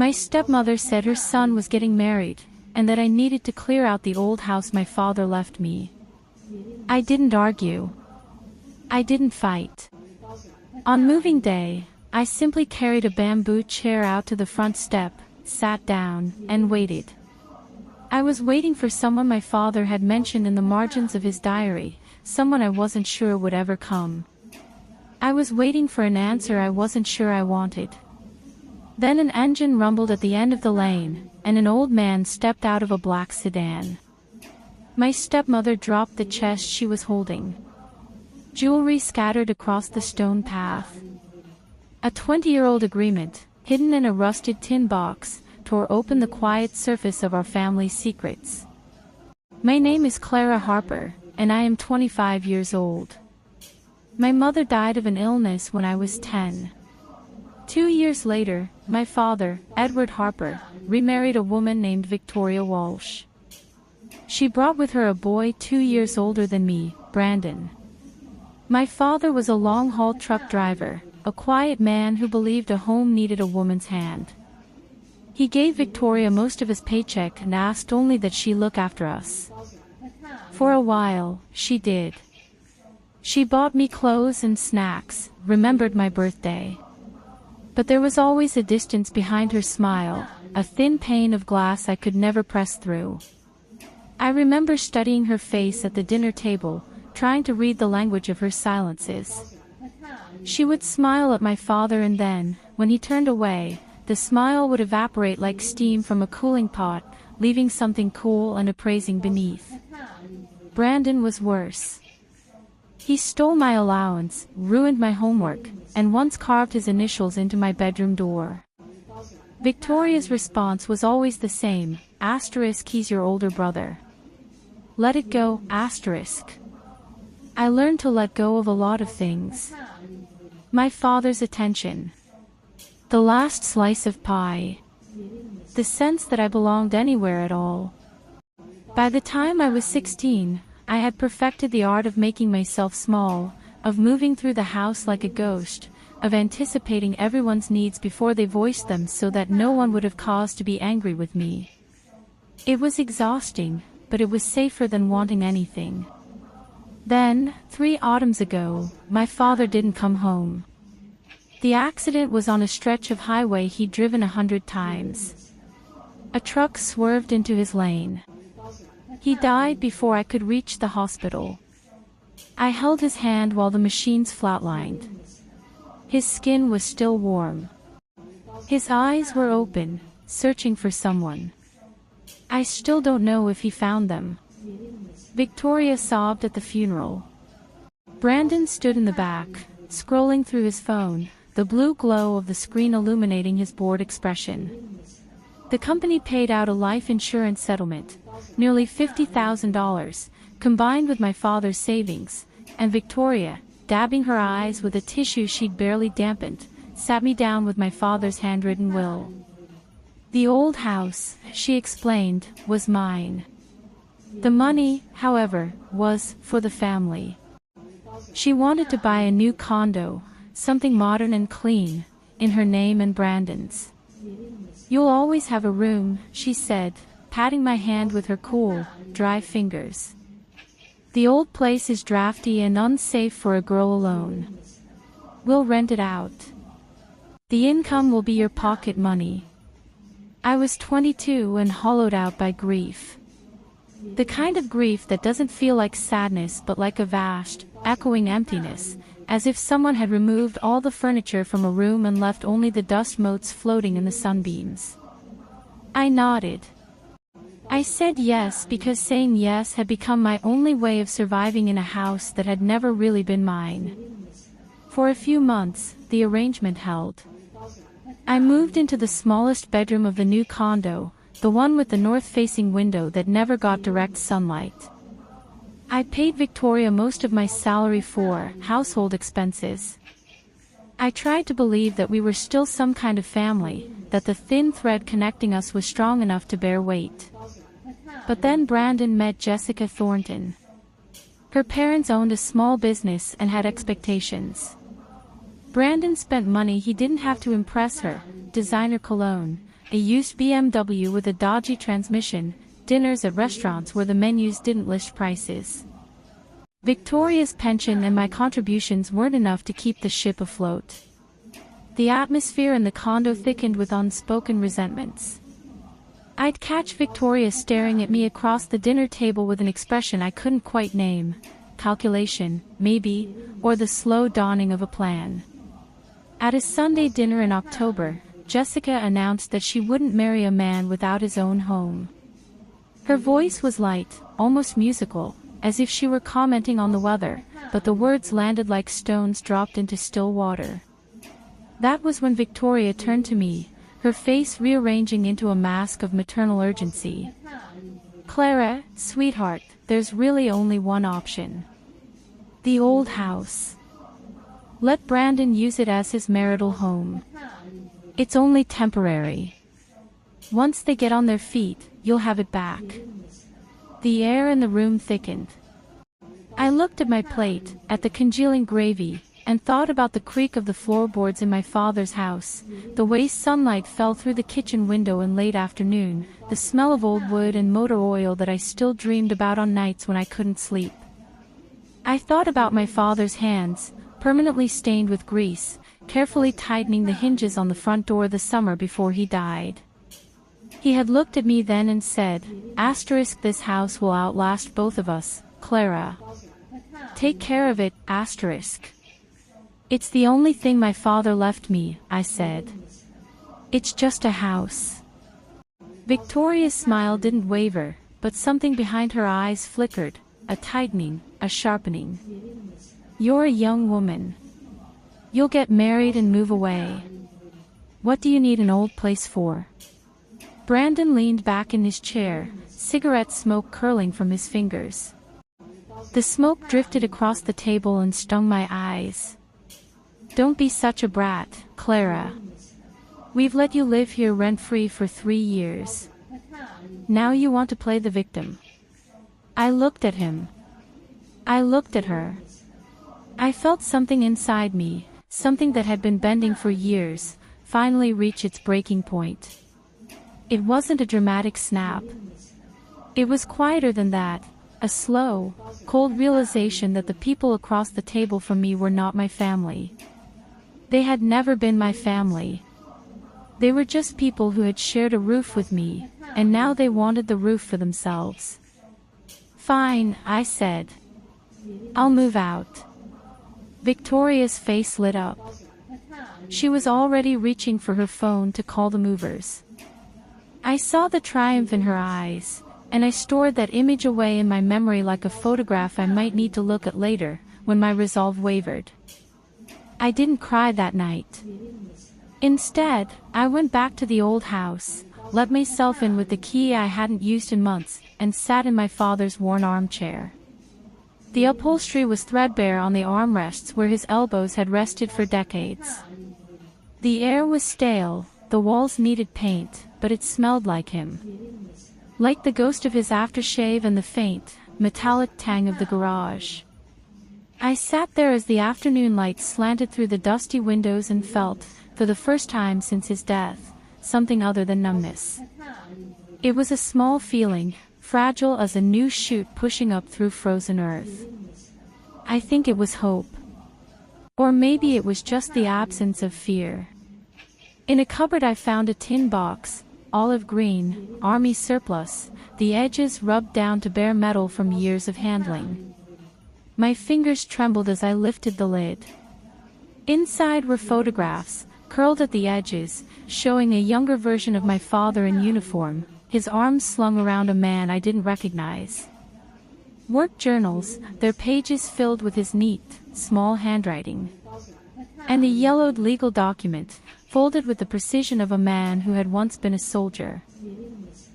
My stepmother said her son was getting married, and that I needed to clear out the old house my father left me. I didn't argue. I didn't fight. On moving day, I simply carried a bamboo chair out to the front step, sat down, and waited. I was waiting for someone my father had mentioned in the margins of his diary, someone I wasn't sure would ever come. I was waiting for an answer I wasn't sure I wanted. Then an engine rumbled at the end of the lane, and an old man stepped out of a black sedan. My stepmother dropped the chest she was holding. Jewelry scattered across the stone path. A 20-year-old agreement, hidden in a rusted tin box, tore open the quiet surface of our family's secrets. My name is Clara Harper, and I am 25 years old. My mother died of an illness when I was 10. 2 years later, my father, Edward Harper, remarried a woman named Victoria Walsh. She brought with her a boy 2 years older than me, Brandon. My father was a long-haul truck driver, a quiet man who believed a home needed a woman's hand. He gave Victoria most of his paycheck and asked only that she look after us. For a while, she did. She bought me clothes and snacks, remembered my birthday. But there was always a distance behind her smile, a thin pane of glass I could never press through. I remember studying her face at the dinner table, trying to read the language of her silences. She would smile at my father, and then, when he turned away, the smile would evaporate like steam from a cooling pot, leaving something cool and appraising beneath. Brandon was worse. He stole my allowance, ruined my homework, and once carved his initials into my bedroom door. Victoria's response was always the same, asterisk, he's your older brother. Let it go, asterisk. I learned to let go of a lot of things. My father's attention. The last slice of pie. The sense that I belonged anywhere at all. By the time I was 16, I had perfected the art of making myself small, of moving through the house like a ghost, of anticipating everyone's needs before they voiced them so that no one would have cause to be angry with me. It was exhausting, but it was safer than wanting anything. Then, 3 autumns ago, my father didn't come home. The accident was on a stretch of highway he'd driven 100 times. A truck swerved into his lane. He died before I could reach the hospital. I held his hand while the machines flatlined. His skin was still warm. His eyes were open, searching for someone. I still don't know if he found them. Victoria sobbed at the funeral. Brandon stood in the back, scrolling through his phone, the blue glow of the screen illuminating his bored expression. The company paid out a life insurance settlement, nearly $50,000, combined with my father's savings, and Victoria, dabbing her eyes with a tissue she'd barely dampened, sat me down with my father's handwritten will. The old house, she explained, was mine. The money, however, was for the family. She wanted to buy a new condo, something modern and clean, in her name and Brandon's. You'll always have a room, she said, patting my hand with her cool, dry fingers. The old place is drafty and unsafe for a girl alone. We'll rent it out. The income will be your pocket money. I was 22 and hollowed out by grief. The kind of grief that doesn't feel like sadness but like a vast, echoing emptiness, as if someone had removed all the furniture from a room and left only the dust motes floating in the sunbeams. I nodded. I said yes because saying yes had become my only way of surviving in a house that had never really been mine. For a few months, the arrangement held. I moved into the smallest bedroom of the new condo, the one with the north-facing window that never got direct sunlight. I paid Victoria most of my salary for household expenses. I tried to believe that we were still some kind of family, that the thin thread connecting us was strong enough to bear weight. But then Brandon met Jessica Thornton. Her parents owned a small business and had expectations. Brandon spent money he didn't have to impress her, designer cologne, a used BMW with a dodgy transmission, dinners at restaurants where the menus didn't list prices. Victoria's pension and my contributions weren't enough to keep the ship afloat. The atmosphere in the condo thickened with unspoken resentments. I'd catch Victoria staring at me across the dinner table with an expression I couldn't quite name. Calculation, maybe, or the slow dawning of a plan. At a Sunday dinner in October, Jessica announced that she wouldn't marry a man without his own home. Her voice was light, almost musical, as if she were commenting on the weather, but the words landed like stones dropped into still water. That was when Victoria turned to me, her face rearranging into a mask of maternal urgency. "Clara, sweetheart, there's really only one option. The old house. Let Brandon use it as his marital home. It's only temporary. Once they get on their feet, you'll have it back." The air in the room thickened. I looked at my plate, at the congealing gravy, and thought about the creak of the floorboards in my father's house, the way sunlight fell through the kitchen window in late afternoon, the smell of old wood and motor oil that I still dreamed about on nights when I couldn't sleep. I thought about my father's hands, permanently stained with grease, carefully tightening the hinges on the front door the summer before he died. He had looked at me then and said, "This house will outlast both of us, Clara. Take care of it, It's the only thing my father left me," I said. "It's just a house." Victoria's smile didn't waver, but something behind her eyes flickered, a tightening, a sharpening. "You're a young woman. You'll get married and move away. What do you need an old place for?" Brandon leaned back in his chair, cigarette smoke curling from his fingers. The smoke drifted across the table and stung my eyes. "Don't be such a brat, Clara. We've let you live here rent-free for 3 years. Now you want to play the victim." I looked at him. I looked at her. I felt something inside me, something that had been bending for years, finally reach its breaking point. It wasn't a dramatic snap. It was quieter than that, a slow, cold realization that the people across the table from me were not my family. They had never been my family. They were just people who had shared a roof with me, and now they wanted the roof for themselves. "Fine," I said. "I'll move out." Victoria's face lit up. She was already reaching for her phone to call the movers. I saw the triumph in her eyes, and I stored that image away in my memory like a photograph I might need to look at later, when my resolve wavered. I didn't cry that night. Instead, I went back to the old house, let myself in with the key I hadn't used in months, and sat in my father's worn armchair. The upholstery was threadbare on the armrests where his elbows had rested for decades. The air was stale, the walls needed paint, but it smelled like him. Like the ghost of his aftershave and the faint, metallic tang of the garage. I sat there as the afternoon light slanted through the dusty windows and felt, for the first time since his death, something other than numbness. It was a small feeling, fragile as a new shoot pushing up through frozen earth. I think it was hope. Or maybe it was just the absence of fear. In a cupboard I found a tin box, olive green, army surplus, the edges rubbed down to bare metal from years of handling. My fingers trembled as I lifted the lid. Inside were photographs, curled at the edges, showing a younger version of my father in uniform, his arms slung around a man I didn't recognize. Work journals, their pages filled with his neat, small handwriting. And a yellowed legal document, folded with the precision of a man who had once been a soldier.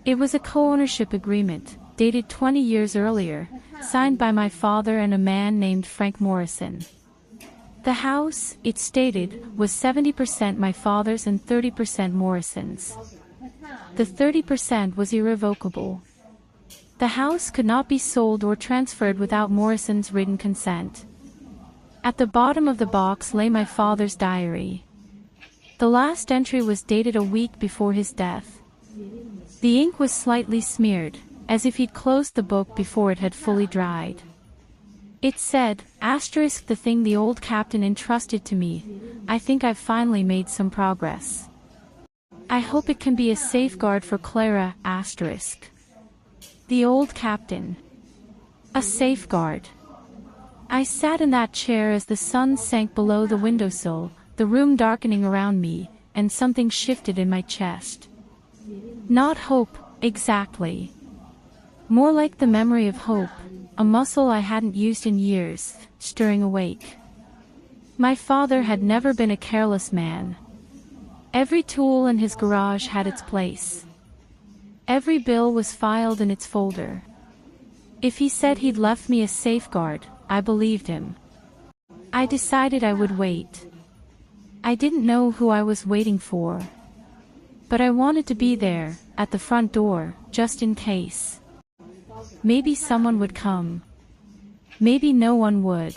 It was a co-ownership agreement, dated 20 years earlier, signed by my father and a man named Frank Morrison. The house, it stated, was 70% my father's and 30% Morrison's. The 30% was irrevocable. The house could not be sold or transferred without Morrison's written consent. At the bottom of the box lay my father's diary. The last entry was dated a week before his death. The ink was slightly smeared, as if he'd closed the book before it had fully dried. It said, asterisk, the thing the old captain entrusted to me. I think I've finally made some progress. I hope it can be a safeguard for Clara, asterisk. The old captain. A safeguard. I sat in that chair as the sun sank below the windowsill, the room darkening around me, and something shifted in my chest. Not hope, exactly. More like the memory of hope, a muscle I hadn't used in years, stirring awake. My father had never been a careless man. Every tool in his garage had its place. Every bill was filed in its folder. If he said he'd left me a safeguard, I believed him. I decided I would wait. I didn't know who I was waiting for. But I wanted to be there, at the front door, just in case. Maybe someone would come. Maybe no one would.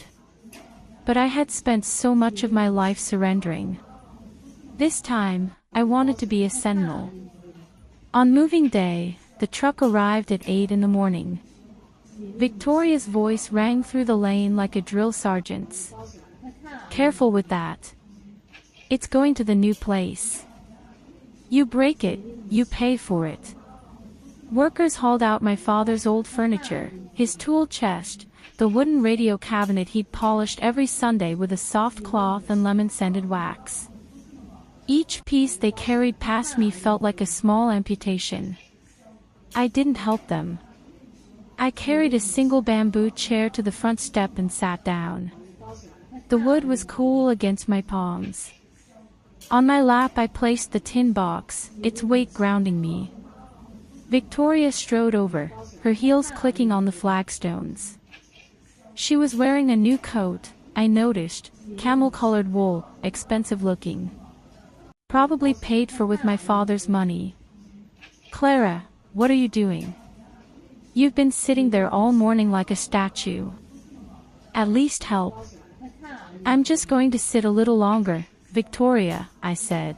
But I had spent so much of my life surrendering. This time, I wanted to be a sentinel. On moving day, the truck arrived at 8 in the morning. Victoria's voice rang through the lane like a drill sergeant's. Careful with that. It's going to the new place. You break it, you pay for it. Workers hauled out my father's old furniture, his tool chest, the wooden radio cabinet he'd polished every Sunday with a soft cloth and lemon-scented wax. Each piece they carried past me felt like a small amputation. I didn't help them. I carried a single bamboo chair to the front step and sat down. The wood was cool against my palms. On my lap I placed the tin box, its weight grounding me. Victoria strode over, her heels clicking on the flagstones. She was wearing a new coat, I noticed, camel-colored wool, expensive-looking. Probably paid for with my father's money. Clara, what are you doing? You've been sitting there all morning like a statue. At least help. I'm just going to sit a little longer, Victoria, I said.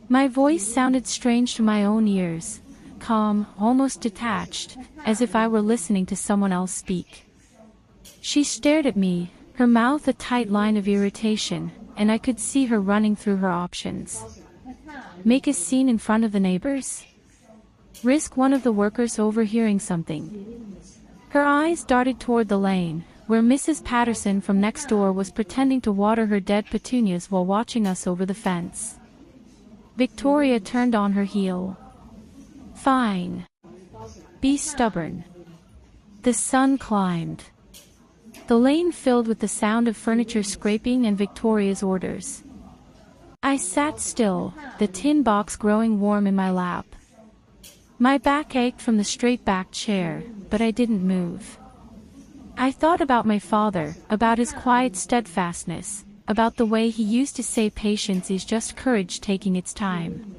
My voice sounded strange to my own ears, calm, almost detached, as if I were listening to someone else speak. She stared at me, her mouth a tight line of irritation, and I could see her running through her options. Make a scene in front of the neighbors? Risk one of the workers overhearing something? Her eyes darted toward the lane, where Mrs. Patterson from next door was pretending to water her dead petunias while watching us over the fence. Victoria turned on her heel. Fine. Be stubborn. The sun climbed. The lane filled with the sound of furniture scraping and Victoria's orders. I sat still, the tin box growing warm in my lap. My back ached from the straight-backed chair, but I didn't move. I thought about my father, about his quiet steadfastness, about the way he used to say patience is just courage taking its time.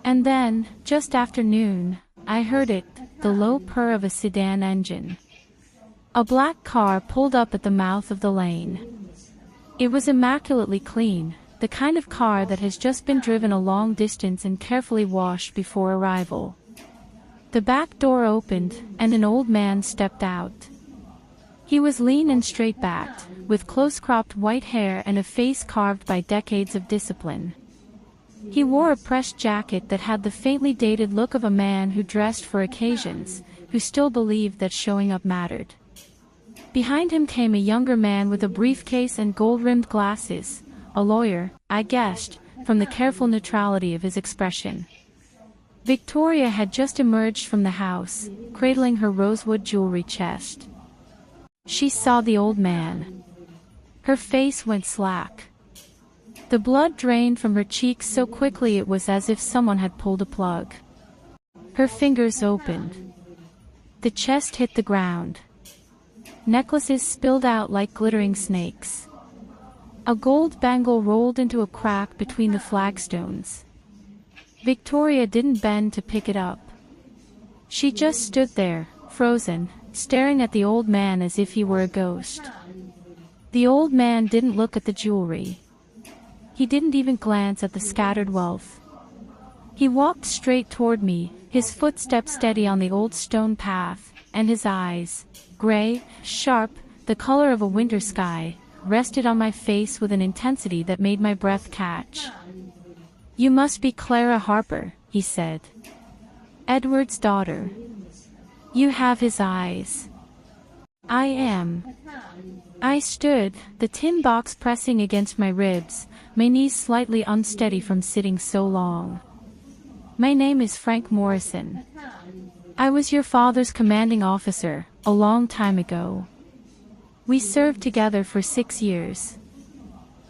And then, just after noon, I heard it, the low purr of a sedan engine. A black car pulled up at the mouth of the lane. It was immaculately clean, the kind of car that has just been driven a long distance and carefully washed before arrival. The back door opened, and an old man stepped out. He was lean and straight-backed, with close-cropped white hair and a face carved by decades of discipline. He wore a pressed jacket that had the faintly dated look of a man who dressed for occasions, who still believed that showing up mattered. Behind him came a younger man with a briefcase and gold-rimmed glasses, a lawyer, I guessed, from the careful neutrality of his expression. Victoria had just emerged from the house, cradling her rosewood jewelry chest. She saw the old man. Her face went slack. The blood drained from her cheeks so quickly it was as if someone had pulled a plug. Her fingers opened. The chest hit the ground. Necklaces spilled out like glittering snakes. A gold bangle rolled into a crack between the flagstones. Victoria didn't bend to pick it up. She just stood there, frozen, staring at the old man as if he were a ghost. The old man didn't look at the jewelry. He didn't even glance at the scattered wealth. He walked straight toward me, his footsteps steady on the old stone path, and his eyes, gray, sharp, the color of a winter sky, rested on my face with an intensity that made my breath catch. "You must be Clara Harper," he said. "Edward's daughter. You have his eyes." "I am." I stood, the tin box pressing against my ribs, my knees slightly unsteady from sitting so long. "My name is Frank Morrison. I was your father's commanding officer, a long time ago. We served together for 6 years.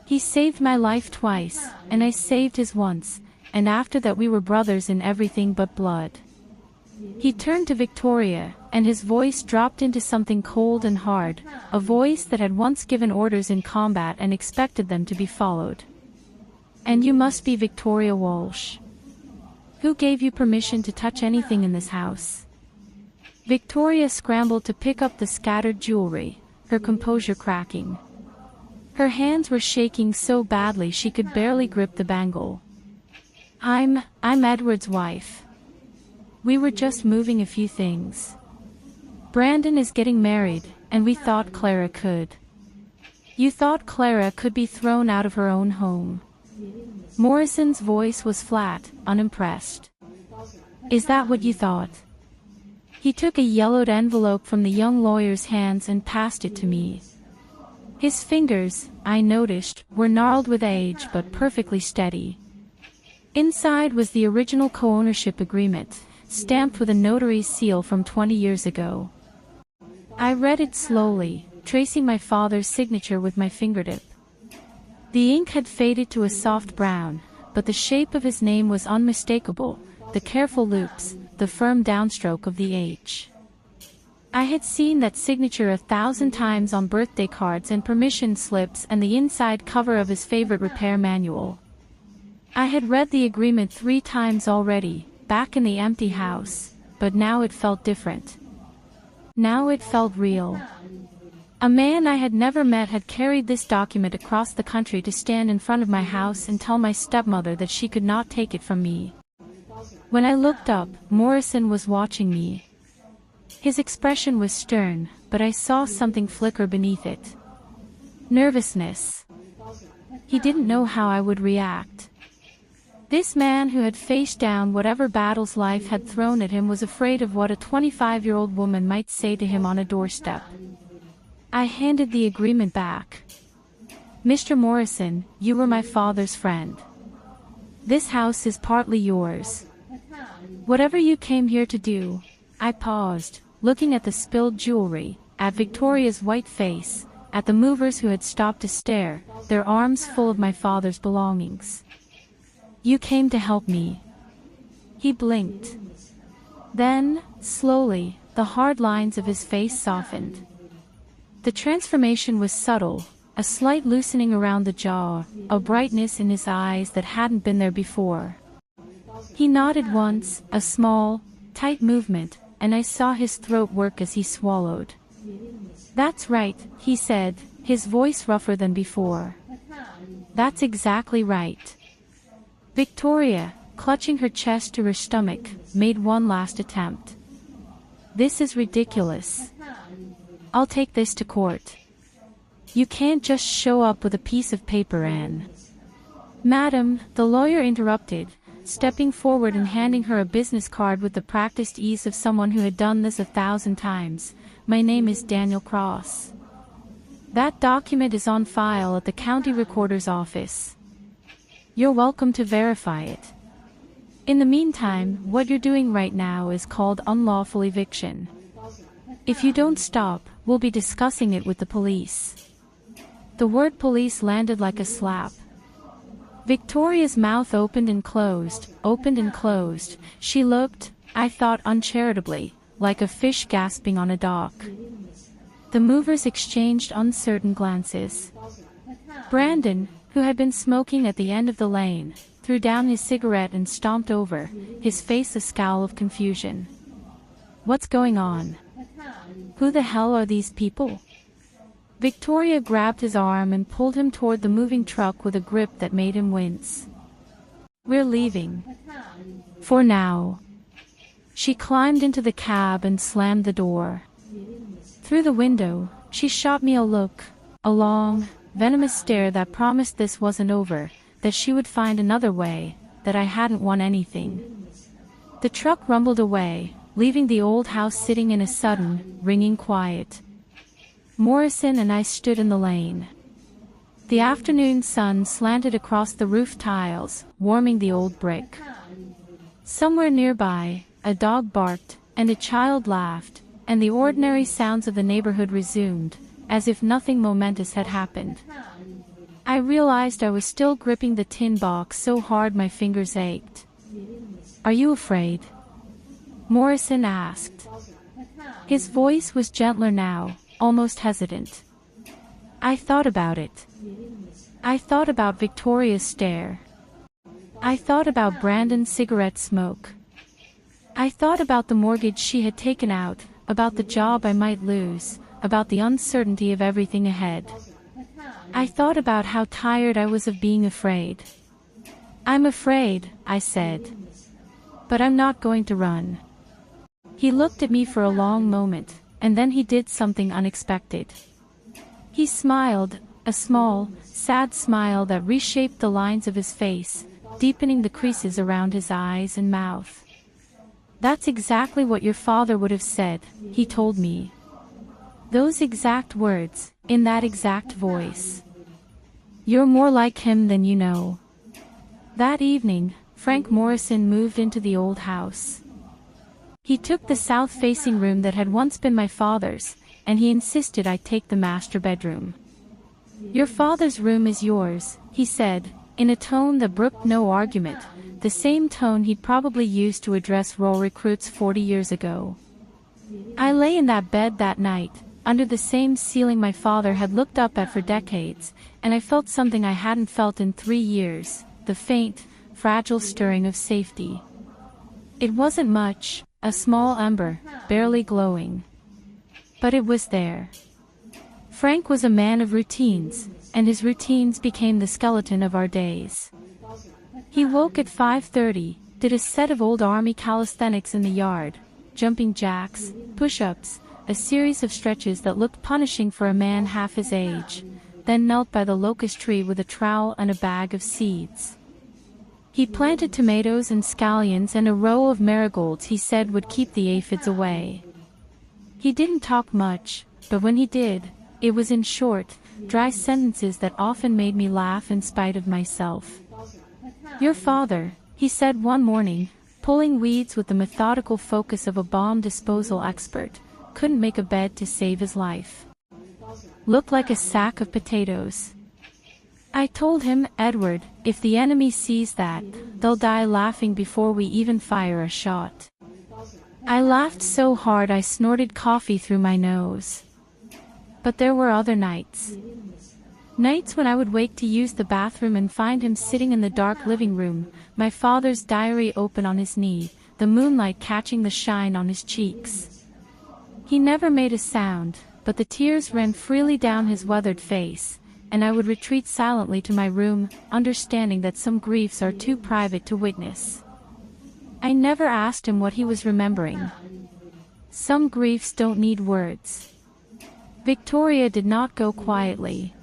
He saved my life twice, and I saved his once, and after that we were brothers in everything but blood." He turned to Victoria, and his voice dropped into something cold and hard, a voice that had once given orders in combat and expected them to be followed. "And you must be Victoria Walsh. Who gave you permission to touch anything in this house?" Victoria scrambled to pick up the scattered jewelry, her composure cracking. Her hands were shaking so badly she could barely grip the bangle. I'm Edward's wife. We were just moving a few things. Brandon is getting married, and we thought Clara could." "You thought Clara could be thrown out of her own home?" Morrison's voice was flat, unimpressed. "Is that what you thought?" He took a yellowed envelope from the young lawyer's hands and passed it to me. His fingers, I noticed, were gnarled with age but perfectly steady. Inside was the original co-ownership agreement, stamped with a notary's seal from 20 years ago. I read it slowly, tracing my father's signature with my fingertip. The ink had faded to a soft brown, but the shape of his name was unmistakable, the careful loops, the firm downstroke of the H. I had seen that signature 1,000 times on birthday cards and permission slips and the inside cover of his favorite repair manual. I had read the agreement 3 times already, back in the empty house, but now it felt different. Now it felt real. A man I had never met had carried this document across the country to stand in front of my house and tell my stepmother that she could not take it from me. When I looked up, Morrison was watching me. His expression was stern, but I saw something flicker beneath it. Nervousness. He didn't know how I would react. This man who had faced down whatever battles life had thrown at him was afraid of what a 25-year-old woman might say to him on a doorstep. I handed the agreement back. "Mr. Morrison, you were my father's friend. This house is partly yours. Whatever you came here to do." I paused, looking at the spilled jewelry, at Victoria's white face, at the movers who had stopped to stare, their arms full of my father's belongings. "You came to help me." He blinked. Then, slowly, the hard lines of his face softened. The transformation was subtle, a slight loosening around the jaw, a brightness in his eyes that hadn't been there before. He nodded once, a small, tight movement, and I saw his throat work as he swallowed. "That's right," he said, his voice rougher than before. "That's exactly right." Victoria, clutching her chest to her stomach, made one last attempt. "This is ridiculous. I'll take this to court. You can't just show up with a piece of paper and—" "Madam," the lawyer interrupted, stepping forward and handing her a business card with the practiced ease of someone who had done this 1,000 times. "My name is Daniel Cross. That document is on file at the county recorder's office. You're welcome to verify it. In the meantime, what you're doing right now is called unlawful eviction. If you don't stop, we'll be discussing it with the police." The word police landed like a slap. Victoria's mouth opened and closed, opened and closed. She looked, I thought uncharitably, like a fish gasping on a dock. The movers exchanged uncertain glances. Brandon, who had been smoking at the end of the lane, threw down his cigarette and stomped over, his face a scowl of confusion. "What's going on? Who the hell are these people?" Victoria grabbed his arm and pulled him toward the moving truck with a grip that made him wince. "We're leaving. For now." She climbed into the cab and slammed the door. Through the window, she shot me a look, a long, venomous stare that promised this wasn't over, that she would find another way, that I hadn't won anything. The truck rumbled away, leaving the old house sitting in a sudden, ringing quiet. Morrison and I stood in the lane. The afternoon sun slanted across the roof tiles, warming the old brick. Somewhere nearby, a dog barked, and a child laughed, and the ordinary sounds of the neighborhood resumed, as if nothing momentous had happened. I realized I was still gripping the tin box so hard my fingers ached. "Are you afraid?" Morrison asked. His voice was gentler now, almost hesitant. I thought about it. I thought about Victoria's stare. I thought about Brandon's cigarette smoke. I thought about the mortgage she had taken out, about the job I might lose, about the uncertainty of everything ahead. I thought about how tired I was of being afraid. "I'm afraid," I said. "But I'm not going to run." He looked at me for a long moment, and then he did something unexpected. He smiled, a small, sad smile that reshaped the lines of his face, deepening the creases around his eyes and mouth. "That's exactly what your father would have said," he told me. Those exact words, in that exact voice. "You're more like him than you know." That evening, Frank Morrison moved into the old house. He took the south-facing room that had once been my father's, and he insisted I take the master bedroom. "Your father's room is yours," he said, in a tone that brooked no argument, the same tone he'd probably used to address role recruits 40 years ago. I lay in that bed that night, under the same ceiling my father had looked up at for decades, and I felt something I hadn't felt in 3 years, the faint, fragile stirring of safety. It wasn't much, a small ember, barely glowing. But it was there. Frank was a man of routines, and his routines became the skeleton of our days. He woke at 5:30, did a set of old army calisthenics in the yard, jumping jacks, push-ups, a series of stretches that looked punishing for a man half his age, then knelt by the locust tree with a trowel and a bag of seeds. He planted tomatoes and scallions and a row of marigolds he said would keep the aphids away. He didn't talk much, but when he did, it was in short, dry sentences that often made me laugh in spite of myself. "Your father," he said one morning, pulling weeds with the methodical focus of a bomb disposal expert, couldn't make a bed to save his life. "Looked like a sack of potatoes." I told him, "Edward, if the enemy sees that, they'll die laughing before we even fire a shot." I laughed so hard I snorted coffee through my nose. But there were other nights. Nights when I would wake to use the bathroom and find him sitting in the dark living room, my father's diary open on his knee, the moonlight catching the shine on his cheeks. He never made a sound, but the tears ran freely down his weathered face, and I would retreat silently to my room, understanding that some griefs are too private to witness. I never asked him what he was remembering. Some griefs don't need words. Victoria did not go quietly.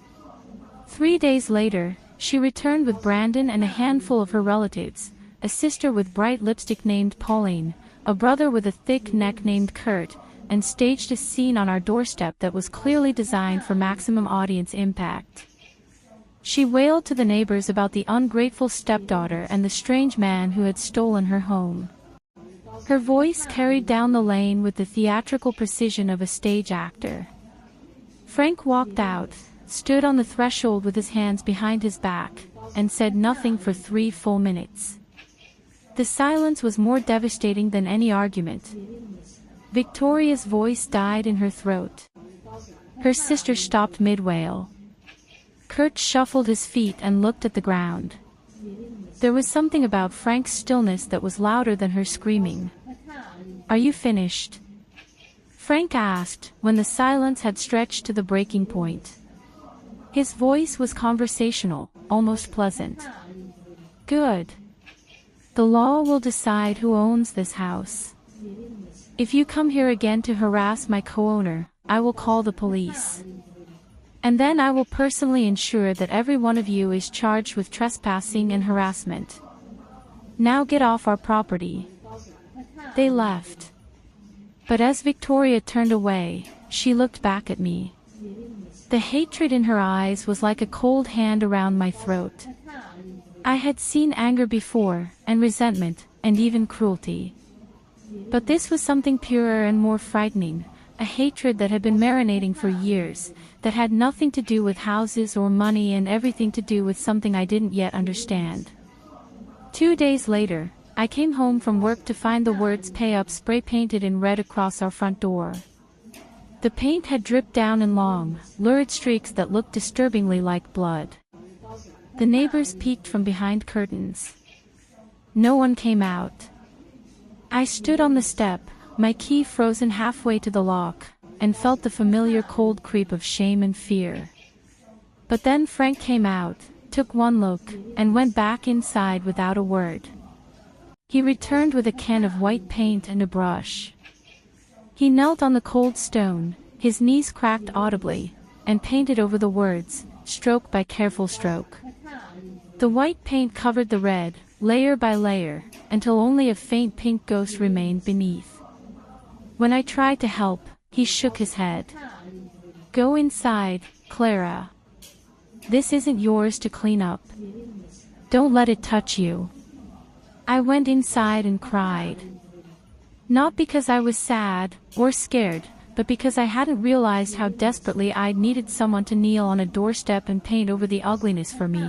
3 days later, she returned with Brandon and a handful of her relatives, a sister with bright lipstick named Pauline, a brother with a thick neck named Kurt, and staged a scene on our doorstep that was clearly designed for maximum audience impact. She wailed to the neighbors about the ungrateful stepdaughter and the strange man who had stolen her home. Her voice carried down the lane with the theatrical precision of a stage actor. Frank walked out, stood on the threshold with his hands behind his back, and said nothing for 3 full minutes. The silence was more devastating than any argument. Victoria's voice died in her throat. Her sister stopped mid-wail. Kurt shuffled his feet and looked at the ground. There was something about Frank's stillness that was louder than her screaming. "Are you finished?" Frank asked, when the silence had stretched to the breaking point. His voice was conversational, almost pleasant. Good. The law will decide who owns this house. If you come here again to harass my co-owner, I will call the police. And then I will personally ensure that every one of you is charged with trespassing and harassment. Now get off our property. They left. But as Victoria turned away, she looked back at me. The hatred in her eyes was like a cold hand around my throat. I had seen anger before, and resentment, and even cruelty. But this was something purer and more frightening, a hatred that had been marinating for years, that had nothing to do with houses or money and everything to do with something I didn't yet understand. 2 days later, I came home from work to find the words "Pay Up" spray painted in red across our front door. The paint had dripped down in long, lurid streaks that looked disturbingly like blood. The neighbors peeked from behind curtains. No one came out. I stood on the step, my key frozen halfway to the lock, and felt the familiar cold creep of shame and fear. But then Frank came out, took one look, and went back inside without a word. He returned with a can of white paint and a brush. He knelt on the cold stone, his knees cracked audibly, and painted over the words, stroke by careful stroke. The white paint covered the red, layer by layer, until only a faint pink ghost remained beneath. When I tried to help, he shook his head. Go inside, Clara. This isn't yours to clean up. Don't let it touch you. I went inside and cried. Not because I was sad, or scared, but because I hadn't realized how desperately I'd needed someone to kneel on a doorstep and paint over the ugliness for me.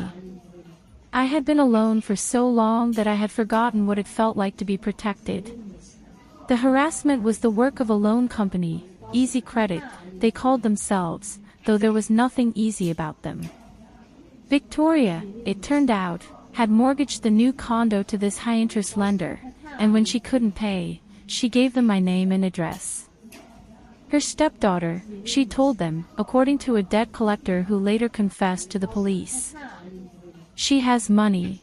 I had been alone for so long that I had forgotten what it felt like to be protected. The harassment was the work of a loan company, Easy Credit, they called themselves, though there was nothing easy about them. Victoria, it turned out, had mortgaged the new condo to this high-interest lender, and when she couldn't pay, she gave them my name and address. Her stepdaughter, she told them, according to a debt collector who later confessed to the police. She has money.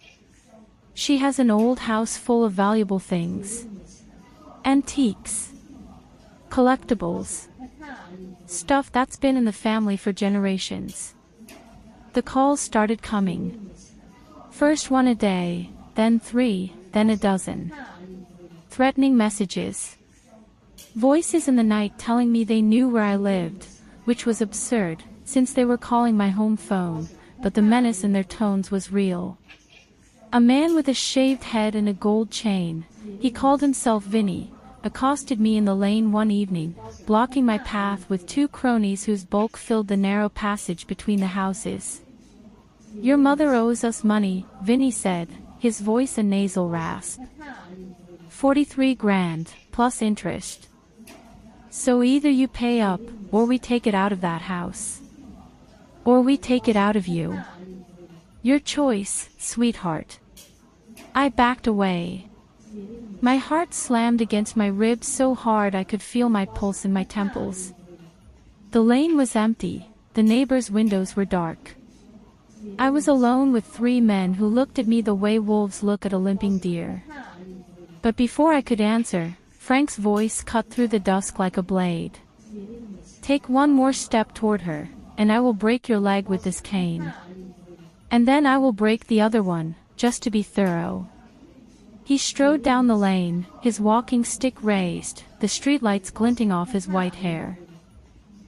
She has an old house full of valuable things. Antiques. Collectibles. Stuff that's been in the family for generations. The calls started coming. First one a day, then 3, then a dozen. Threatening messages. Voices in the night telling me they knew where I lived, which was absurd, since they were calling my home phone, but the menace in their tones was real. A man with a shaved head and a gold chain, he called himself Vinny, accosted me in the lane one evening, blocking my path with 2 cronies whose bulk filled the narrow passage between the houses. Your mother owes us money, Vinny said, his voice a nasal rasp. 43 grand, plus interest. So either you pay up, or we take it out of that house. Or we take it out of you. Your choice, sweetheart. I backed away. My heart slammed against my ribs so hard I could feel my pulse in my temples. The lane was empty, the neighbors' windows were dark. I was alone with 3 men who looked at me the way wolves look at a limping deer. But before I could answer, Frank's voice cut through the dusk like a blade. Take one more step toward her, and I will break your leg with this cane. And then I will break the other one, just to be thorough. He strode down the lane, his walking stick raised, the streetlights glinting off his white hair.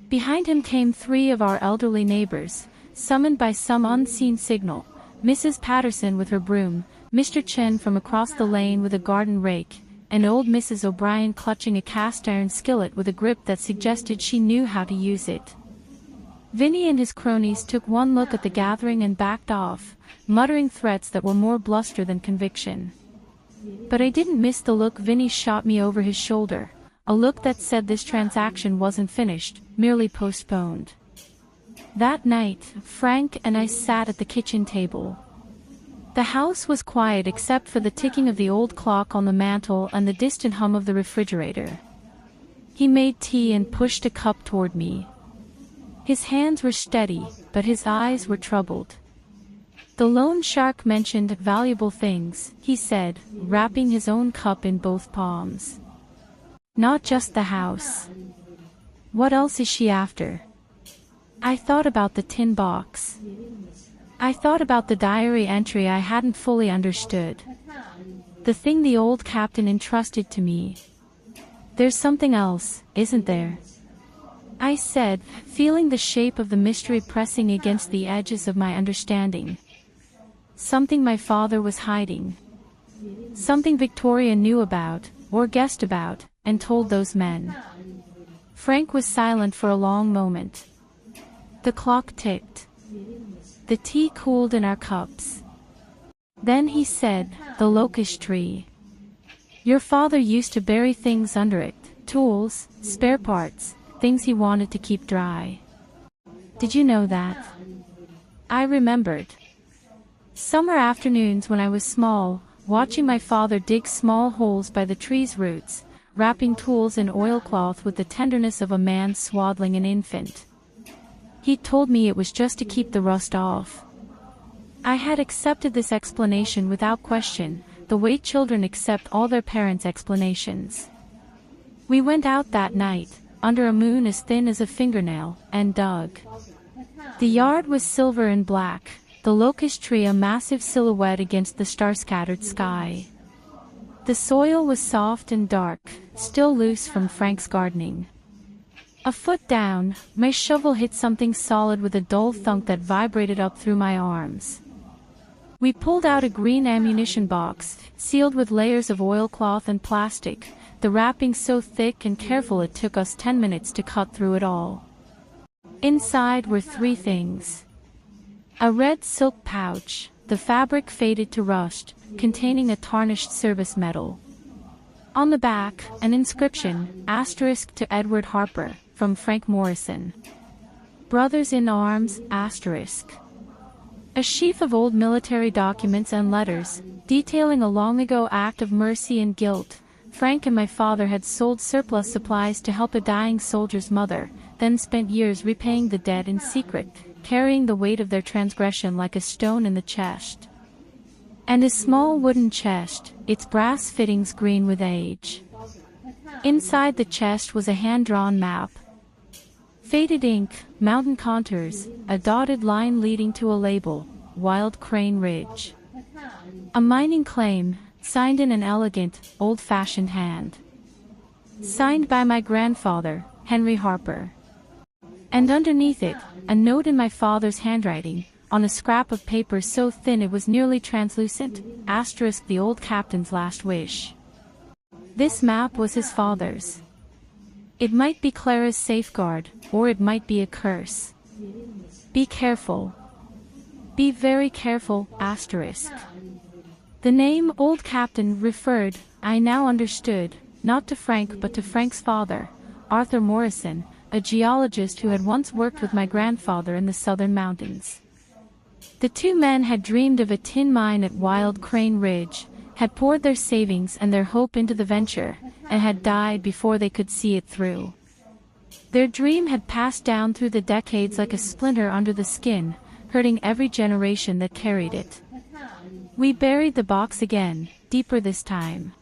Behind him came 3 of our elderly neighbors, summoned by some unseen signal, Mrs. Patterson with her broom, Mr. Chen from across the lane with a garden rake, and old Mrs. O'Brien clutching a cast-iron skillet with a grip that suggested she knew how to use it. Vinny and his cronies took one look at the gathering and backed off, muttering threats that were more bluster than conviction. But I didn't miss the look Vinny shot me over his shoulder, a look that said this transaction wasn't finished, merely postponed. That night, Frank and I sat at the kitchen table. The house was quiet except for the ticking of the old clock on the mantel and the distant hum of the refrigerator. He made tea and pushed a cup toward me. His hands were steady, but his eyes were troubled. "The loan shark mentioned valuable things," he said, wrapping his own cup in both palms. "Not just the house. What else is she after?" I thought about the tin box. I thought about the diary entry I hadn't fully understood. The thing the old captain entrusted to me. "There's something else, isn't there?" I said, feeling the shape of the mystery pressing against the edges of my understanding. Something my father was hiding. Something Victoria knew about, or guessed about, and told those men. Frank was silent for a long moment. The clock ticked. The tea cooled in our cups. Then he said, "The locust tree. Your father used to bury things under it, tools, spare parts, things he wanted to keep dry. Did you know that?" I remembered. Summer afternoons when I was small, watching my father dig small holes by the tree's roots, wrapping tools in oilcloth with the tenderness of a man swaddling an infant. He told me it was just to keep the rust off. I had accepted this explanation without question, the way children accept all their parents' explanations. We went out that night, under a moon as thin as a fingernail, and dug. The yard was silver and black, the locust tree a massive silhouette against the star-scattered sky. The soil was soft and dark, still loose from Frank's gardening. A foot down, my shovel hit something solid with a dull thunk that vibrated up through my arms. We pulled out a green ammunition box, sealed with layers of oilcloth and plastic, the wrapping so thick and careful it took us 10 minutes to cut through it all. Inside were 3 things. A red silk pouch, the fabric faded to rust, containing a tarnished service medal. On the back, an inscription, asterisk to Edward Harper, from Frank Morrison. "Brothers in arms, asterisk." A sheaf of old military documents and letters, detailing a long-ago act of mercy and guilt. Frank and my father had sold surplus supplies to help a dying soldier's mother, then spent years repaying the debt in secret, carrying the weight of their transgression like a stone in the chest. And a small wooden chest, its brass fittings green with age. Inside the chest was a hand-drawn map. Faded ink, mountain contours, a dotted line leading to a label, Wild Crane Ridge. A mining claim, signed in an elegant, old-fashioned hand. Signed by my grandfather, Henry Harper. And underneath it, a note in my father's handwriting, on a scrap of paper so thin it was nearly translucent, asterisk the old captain's last wish. This map was his father's. It might be Clara's safeguard, or it might be a curse. "Be careful. Be very careful, asterisk." The name Old Captain referred, I now understood, not to Frank but to Frank's father, Arthur Morrison, a geologist who had once worked with my grandfather in the southern mountains. The 2 men had dreamed of a tin mine at Wild Crane Ridge, had poured their savings and their hope into the venture, and had died before they could see it through. Their dream had passed down through the decades like a splinter under the skin, hurting every generation that carried it. We buried the box again, deeper this time.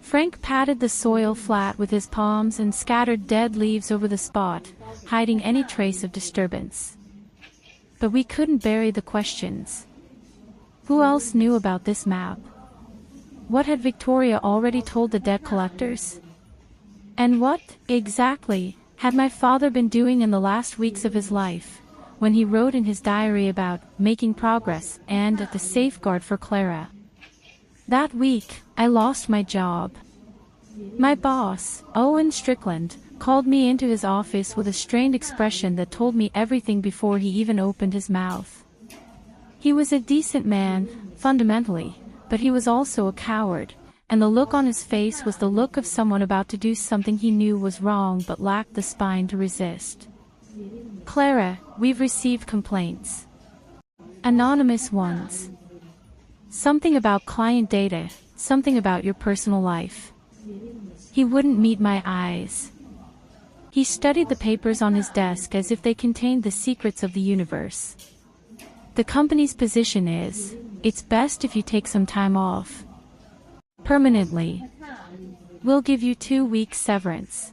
Frank patted the soil flat with his palms and scattered dead leaves over the spot, hiding any trace of disturbance. But we couldn't bury the questions. Who else knew about this map? What had Victoria already told the debt collectors? And what, exactly, had my father been doing in the last weeks of his life, when he wrote in his diary about making progress and the safeguard for Clara? That week, I lost my job. My boss, Owen Strickland, called me into his office with a strained expression that told me everything before he even opened his mouth. He was a decent man, fundamentally, but he was also a coward, and the look on his face was the look of someone about to do something he knew was wrong but lacked the spine to resist. "Clara, we've received complaints. Anonymous ones. Something about client data, something about your personal life." He wouldn't meet my eyes. He studied the papers on his desk as if they contained the secrets of the universe. The company's position is, it's best if you take some time off. Permanently. We'll give you 2 weeks severance.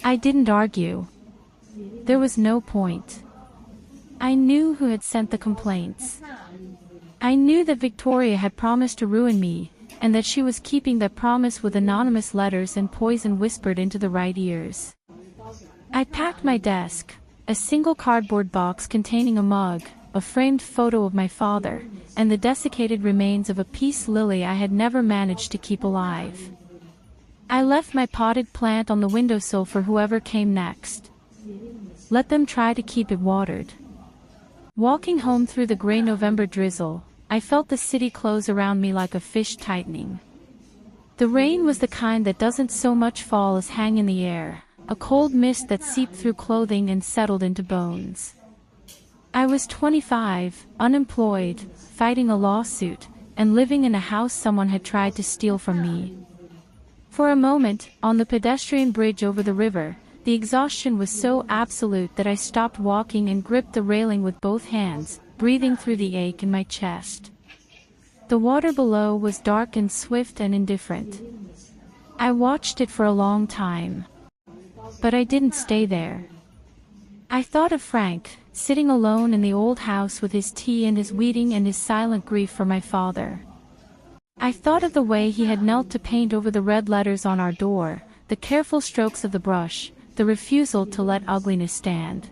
I didn't argue. There was no point. I knew who had sent the complaints. I knew that Victoria had promised to ruin me, and that she was keeping that promise with anonymous letters and poison whispered into the right ears. I packed my desk, a single cardboard box containing a mug, a framed photo of my father, and the desiccated remains of a peace lily I had never managed to keep alive. I left my potted plant on the windowsill for whoever came next. Let them try to keep it watered. Walking home through the gray November drizzle, I felt the city close around me like a fish tightening. The rain was the kind that doesn't so much fall as hang in the air, a cold mist that seeped through clothing and settled into bones. I was 25, unemployed, fighting a lawsuit, and living in a house someone had tried to steal from me. For a moment, on the pedestrian bridge over the river, the exhaustion was so absolute that I stopped walking and gripped the railing with both hands, breathing through the ache in my chest. The water below was dark and swift and indifferent. I watched it for a long time. But I didn't stay there. I thought of Frank, sitting alone in the old house with his tea and his weeding and his silent grief for my father. I thought of the way he had knelt to paint over the red letters on our door, the careful strokes of the brush, the refusal to let ugliness stand.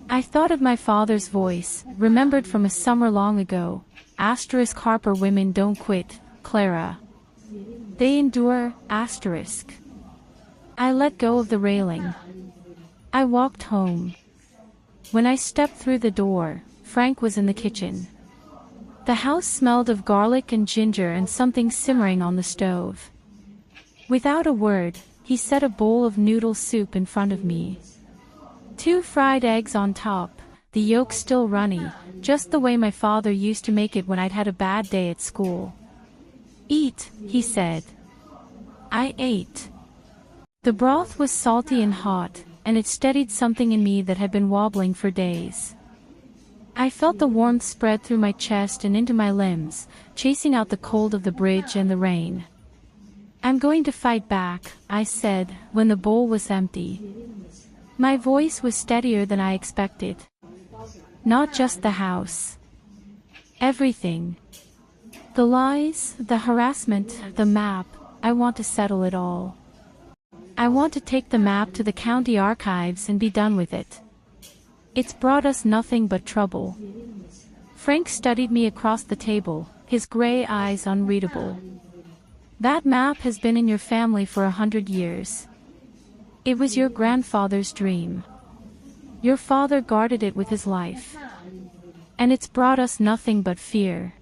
I thought of my father's voice, remembered from a summer long ago, Harper women don't quit, Clara. They endure, I let go of the railing. I walked home. When I stepped through the door, Frank was in the kitchen. The house smelled of garlic and ginger and something simmering on the stove. Without a word, he set a bowl of noodle soup in front of me. 2 fried eggs on top, the yolk still runny, just the way my father used to make it when I'd had a bad day at school. Eat, he said. I ate. The broth was salty and hot, and it steadied something in me that had been wobbling for days. I felt the warmth spread through my chest and into my limbs, chasing out the cold of the bridge and the rain. I'm going to fight back, I said, when the bowl was empty. My voice was steadier than I expected. Not just the house. Everything. The lies, the harassment, the map, I want to settle it all. I want to take the map to the county archives and be done with it. It's brought us nothing but trouble. Frank studied me across the table, his gray eyes unreadable. That map has been in your family for 100 years. It was your grandfather's dream. Your father guarded it with his life. And it's brought us nothing but fear.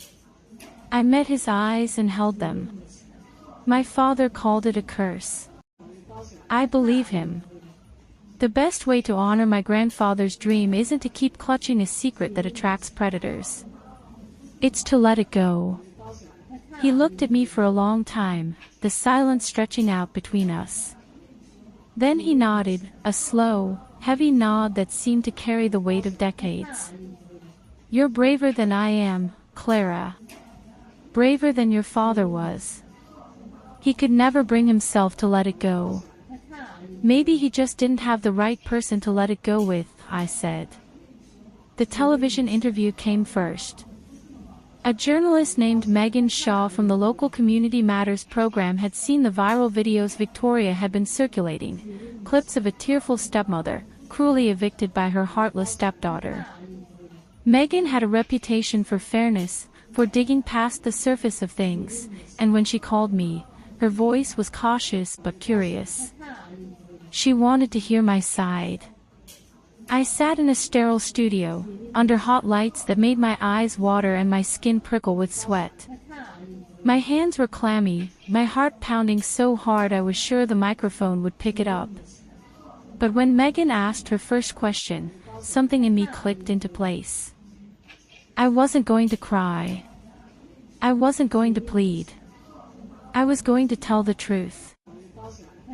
I met his eyes and held them. My father called it a curse. I believe him. The best way to honor my grandfather's dream isn't to keep clutching a secret that attracts predators. It's to let it go. He looked at me for a long time, the silence stretching out between us. Then he nodded, a slow, heavy nod that seemed to carry the weight of decades. You're braver than I am, Clara. Braver than your father was. He could never bring himself to let it go. Maybe he just didn't have the right person to let it go with, I said. The television interview came first. A journalist named Megan Shaw from the local Community Matters program had seen the viral videos Victoria had been circulating, clips of a tearful stepmother, cruelly evicted by her heartless stepdaughter. Megan had a reputation for fairness, for digging past the surface of things, and when she called me, her voice was cautious but curious. She wanted to hear my side. I sat in a sterile studio, under hot lights that made my eyes water and my skin prickle with sweat. My hands were clammy, my heart pounding so hard I was sure the microphone would pick it up. But when Megan asked her first question, something in me clicked into place. I wasn't going to cry. I wasn't going to plead. I was going to tell the truth.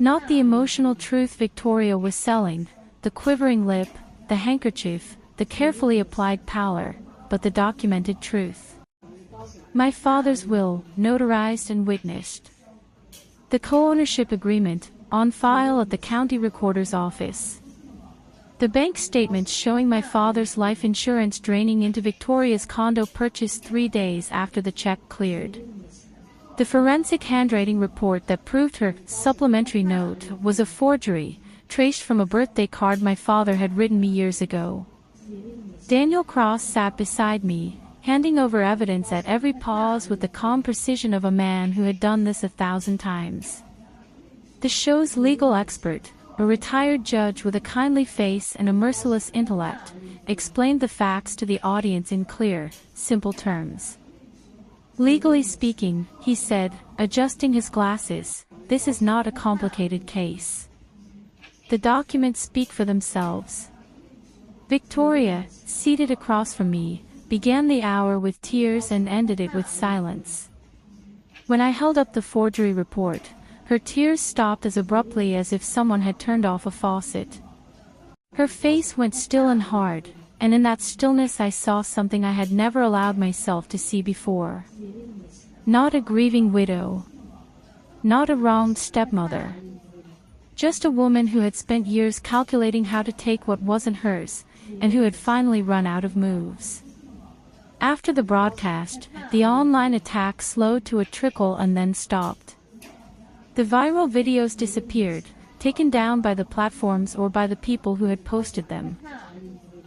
Not the emotional truth Victoria was selling, the quivering lip, the handkerchief, the carefully applied pallor, but the documented truth. My father's will, notarized and witnessed. The co-ownership agreement, on file at the county recorder's office. The bank statements showing my father's life insurance draining into Victoria's condo purchased 3 days after the check cleared. The forensic handwriting report that proved her supplementary note was a forgery, traced from a birthday card my father had written me years ago. Daniel Cross sat beside me, handing over evidence at every pause with the calm precision of a man who had done this 1,000 times. The show's legal expert, a retired judge with a kindly face and a merciless intellect, explained the facts to the audience in clear, simple terms. Legally speaking, he said, adjusting his glasses, this is not a complicated case. The documents speak for themselves. Victoria, seated across from me, began the hour with tears and ended it with silence. When I held up the forgery report, her tears stopped as abruptly as if someone had turned off a faucet. Her face went still and hard, and in that stillness I saw something I had never allowed myself to see before. Not a grieving widow. Not a wronged stepmother. Just a woman who had spent years calculating how to take what wasn't hers, and who had finally run out of moves. After the broadcast, the online attack slowed to a trickle and then stopped. The viral videos disappeared, taken down by the platforms or by the people who had posted them.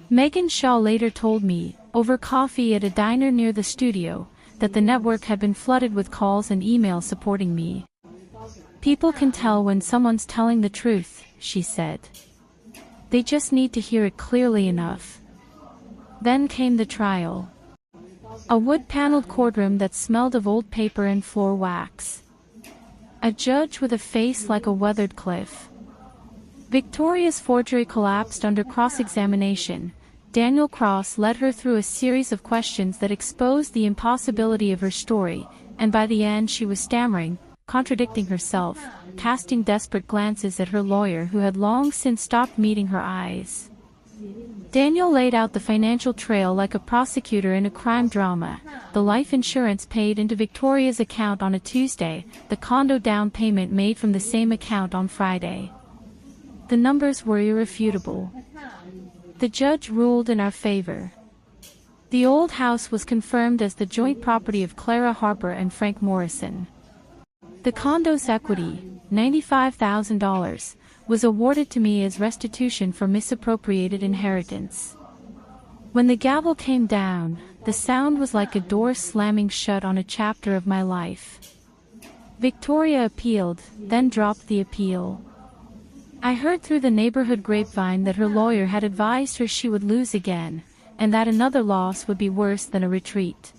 Megan Shaw later told me, over coffee at a diner near the studio, that the network had been flooded with calls and emails supporting me. People can tell when someone's telling the truth, she said. They just need to hear it clearly enough. Then came the trial. A wood-paneled courtroom that smelled of old paper and floor wax. A judge with a face like a weathered cliff. Victoria's forgery collapsed under cross-examination. Daniel Cross led her through a series of questions that exposed the impossibility of her story, and by the end she was stammering, contradicting herself, casting desperate glances at her lawyer who had long since stopped meeting her eyes. Daniel laid out the financial trail like a prosecutor in a crime drama, the life insurance paid into Victoria's account on a Tuesday, the condo down payment made from the same account on Friday. The numbers were irrefutable. The judge ruled in our favor. The old house was confirmed as the joint property of Clara Harper and Frank Morrison. The condo's equity, $95,000, was awarded to me as restitution for misappropriated inheritance. When the gavel came down, the sound was like a door slamming shut on a chapter of my life. Victoria appealed, then dropped the appeal. I heard through the neighborhood grapevine that her lawyer had advised her she would lose again, and that another loss would be worse than a retreat.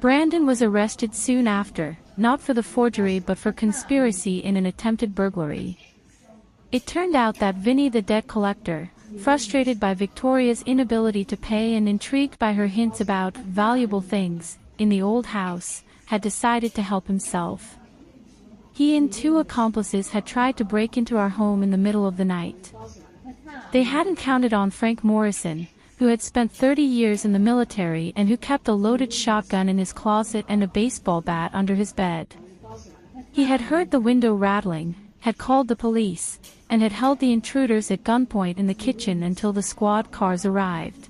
Brandon was arrested soon after, not for the forgery but for conspiracy in an attempted burglary. It turned out that Vinny the debt collector, frustrated by Victoria's inability to pay and intrigued by her hints about valuable things in the old house, had decided to help himself. He and 2 accomplices had tried to break into our home in the middle of the night. They hadn't counted on Frank Morrison, who had spent 30 years in the military and who kept a loaded shotgun in his closet and a baseball bat under his bed. He had heard the window rattling, had called the police, and had held the intruders at gunpoint in the kitchen until the squad cars arrived.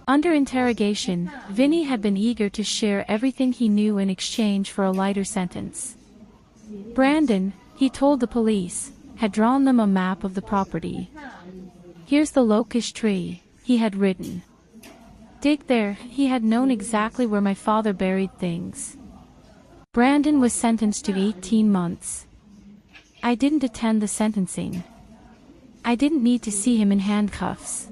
Under interrogation, Vinny had been eager to share everything he knew in exchange for a lighter sentence. Brandon, he told the police, had drawn them a map of the property. Here's the locust tree, he had written. Dig there, he had known exactly where my father buried things. Brandon was sentenced to 18 months. I didn't attend the sentencing. I didn't need to see him in handcuffs.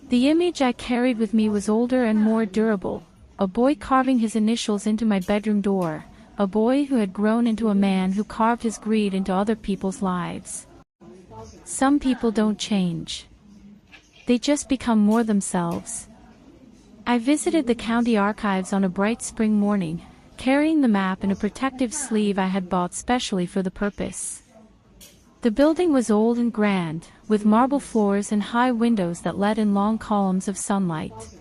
The image I carried with me was older and more durable, a boy carving his initials into my bedroom door, a boy who had grown into a man who carved his greed into other people's lives. Some people don't change. They just become more themselves. I visited the county archives on a bright spring morning, carrying the map in a protective sleeve I had bought specially for the purpose. The building was old and grand, with marble floors and high windows that let in long columns of sunlight.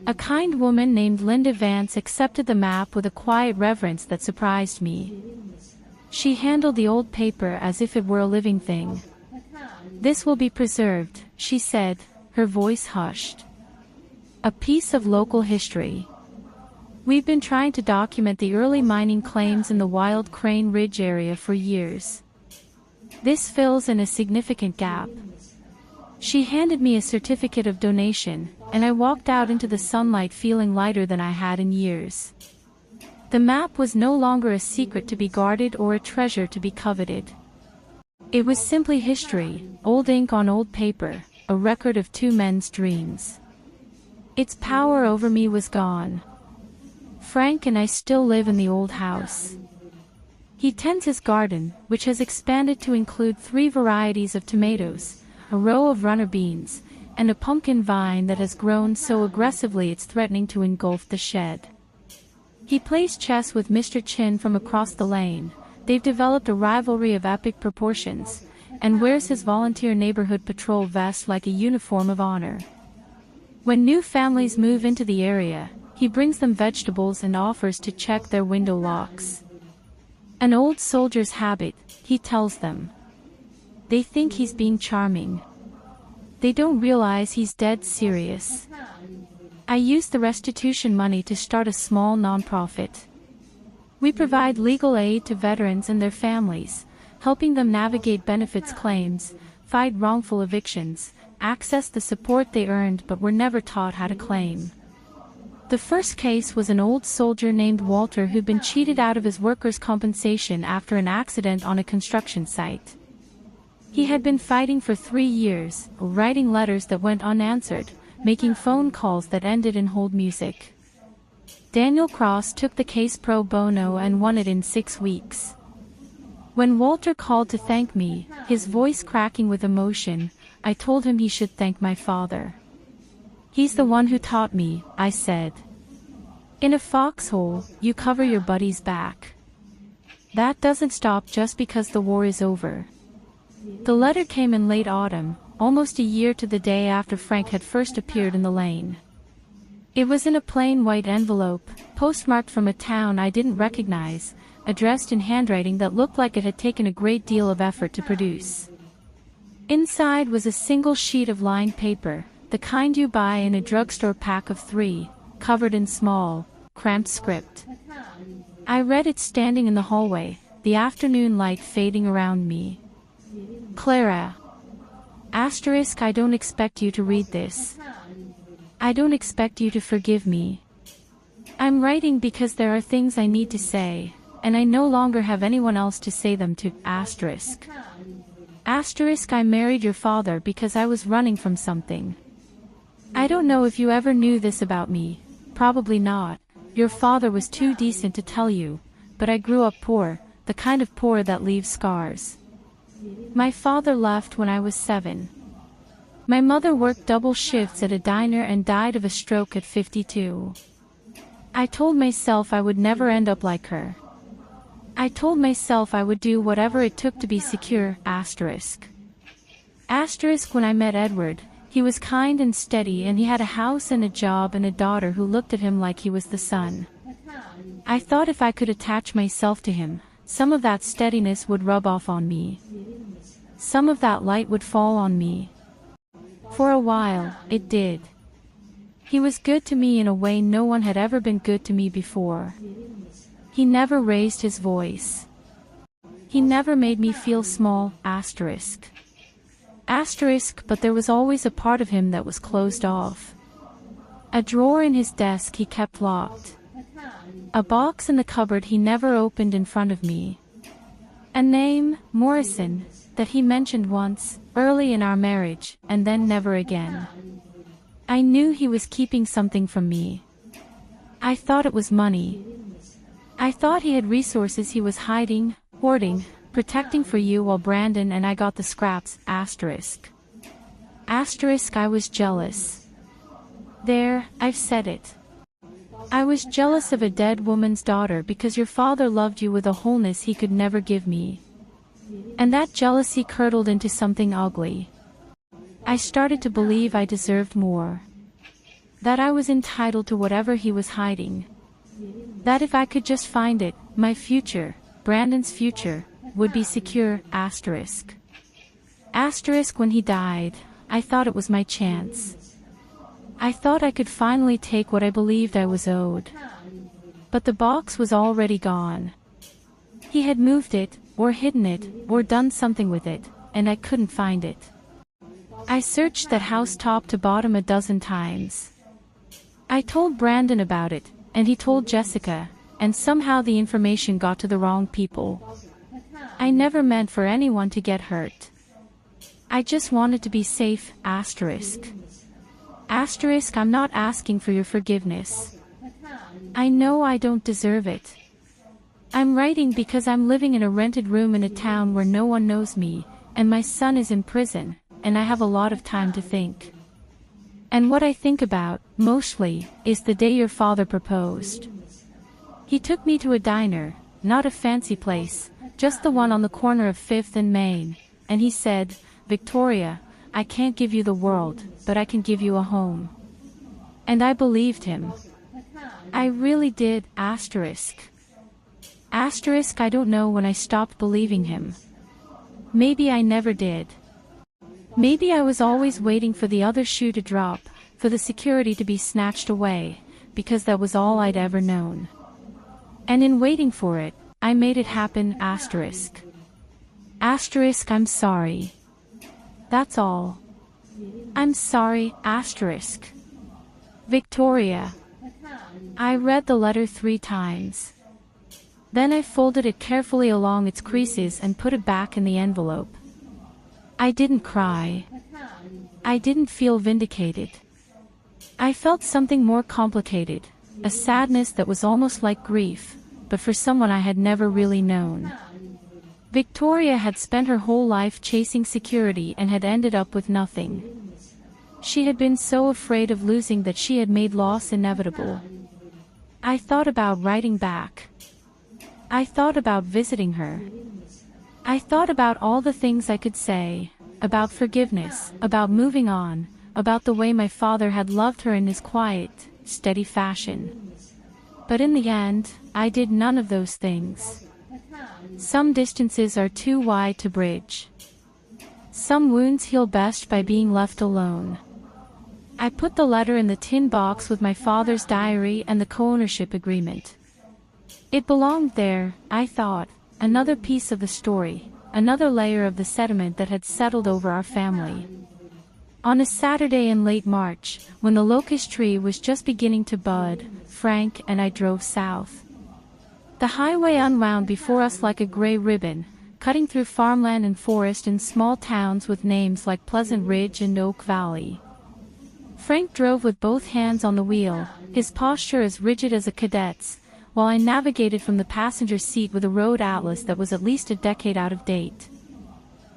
A kind woman named Linda Vance accepted the map with a quiet reverence that surprised me. She handled the old paper as if it were a living thing. "This will be preserved," she said, her voice hushed. "A piece of local history. We've been trying to document the early mining claims in the Wild Crane Ridge area for years. This fills in a significant gap." She handed me a certificate of donation, and I walked out into the sunlight feeling lighter than I had in years. The map was no longer a secret to be guarded or a treasure to be coveted. It was simply history, old ink on old paper, a record of two men's dreams. Its power over me was gone. Frank and I still live in the old house. He tends his garden, which has expanded to include 3 varieties of tomatoes, a row of runner beans, and a pumpkin vine that has grown so aggressively it's threatening to engulf the shed. He plays chess with Mr. Chin from across the lane. They've developed a rivalry of epic proportions, and wears his volunteer neighborhood patrol vest like a uniform of honor. When new families move into the area, he brings them vegetables and offers to check their window locks. An old soldier's habit, he tells them. They think he's being charming. They don't realize he's dead serious. I used the restitution money to start a small nonprofit. We provide legal aid to veterans and their families, helping them navigate benefits claims, fight wrongful evictions, access the support they earned but were never taught how to claim. The first case was an old soldier named Walter who'd been cheated out of his workers' compensation after an accident on a construction site. He had been fighting for 3 years, writing letters that went unanswered, making phone calls that ended in hold music. Daniel Cross took the case pro bono and won it in 6 weeks. When Walter called to thank me, his voice cracking with emotion, I told him he should thank my father. "He's the one who taught me," I said. "In a foxhole, you cover your buddy's back. That doesn't stop just because the war is over." The letter came in late autumn, almost a year to the day after Frank had first appeared in the lane. It was in a plain white envelope, postmarked from a town I didn't recognize, addressed in handwriting that looked like it had taken a great deal of effort to produce. Inside was a single sheet of lined paper, the kind you buy in a drugstore pack of 3, covered in small, cramped script. I read it standing in the hallway, the afternoon light fading around me. "Clara. I don't expect you to read this. I don't expect you to forgive me. I'm writing because there are things I need to say, and I no longer have anyone else to say them to. I married your father because I was running from something. I don't know if you ever knew this about me, probably not. Your father was too decent to tell you, but I grew up poor, the kind of poor that leaves scars. My father left when I was 7. My mother worked double shifts at a diner and died of a stroke at 52. I told myself I would never end up like her. I told myself I would do whatever it took to be secure, When I met Edward, he was kind and steady and he had a house and a job and a daughter who looked at him like he was the sun. I thought if I could attach myself to him, some of that steadiness would rub off on me. Some of that light would fall on me. For a while, it did. He was good to me in a way no one had ever been good to me before. He never raised his voice. He never made me feel small, but there was always a part of him that was closed off. A drawer in his desk he kept locked. A box in the cupboard he never opened in front of me. A name, Morrison, that he mentioned once, early in our marriage, and then never again. I knew he was keeping something from me. I thought it was money. I thought he had resources he was hiding, hoarding, protecting for you while Brandon and I got the scraps, I was jealous. There, I've said it. I was jealous of a dead woman's daughter because your father loved you with a wholeness he could never give me. And that jealousy curdled into something ugly. I started to believe I deserved more. That I was entitled to whatever he was hiding. That if I could just find it, my future, Brandon's future, would be secure, asterisk. Asterisk when he died, I thought it was my chance. I thought I could finally take what I believed I was owed. But the box was already gone. He had moved it, or hidden it, or done something with it, and I couldn't find it. I searched that house top to bottom a dozen times. I told Brandon about it, and he told Jessica, and somehow the information got to the wrong people. I never meant for anyone to get hurt. I just wanted to be safe, asterisk. Asterisk, I'm not asking for your forgiveness. I know I don't deserve it. I'm writing because I'm living in a rented room in a town where no one knows me, and my son is in prison, and I have a lot of time to think. And what I think about, mostly, is the day your father proposed. He took me to a diner, not a fancy place, just the one on the corner of 5th and Main, and he said, "Victoria, I can't give you the world, but I can give you a home." And I believed him. I really did, asterisk. Asterisk, I don't know when I stopped believing him. Maybe I never did. Maybe I was always waiting for the other shoe to drop, for the security to be snatched away, because that was all I'd ever known. And in waiting for it, I made it happen, asterisk. Asterisk, I'm sorry. That's all. I'm sorry, asterisk. Victoria. I read the letter 3 times. Then I folded it carefully along its creases and put it back in the envelope. I didn't cry. I didn't feel vindicated. I felt something more complicated, a sadness that was almost like grief, but for someone I had never really known. Victoria had spent her whole life chasing security and had ended up with nothing. She had been so afraid of losing that she had made loss inevitable. I thought about writing back. I thought about visiting her. I thought about all the things I could say, about forgiveness, about moving on, about the way my father had loved her in his quiet, steady fashion. But in the end, I did none of those things. Some distances are too wide to bridge. Some wounds heal best by being left alone. I put the letter in the tin box with my father's diary and the co-ownership agreement. It belonged there, I thought, another piece of the story, another layer of the sediment that had settled over our family. On a Saturday in late March, when the locust tree was just beginning to bud, Frank and I drove south. The highway unwound before us like a gray ribbon, cutting through farmland and forest in small towns with names like Pleasant Ridge and Oak Valley. Frank drove with both hands on the wheel, his posture as rigid as a cadet's, while I navigated from the passenger seat with a road atlas that was at least a decade out of date.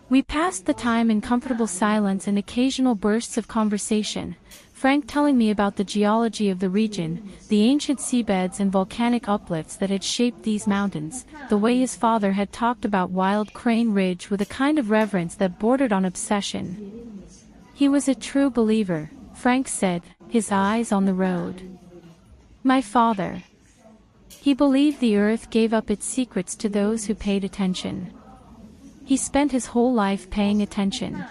We passed the time in comfortable silence and occasional bursts of conversation, Frank telling me about the geology of the region, the ancient seabeds and volcanic uplifts that had shaped these mountains, the way his father had talked about Wild Crane Ridge with a kind of reverence that bordered on obsession. He was a true believer, Frank said, his eyes on the road. My father. He believed the earth gave up its secrets to those who paid attention. He spent his whole life paying attention.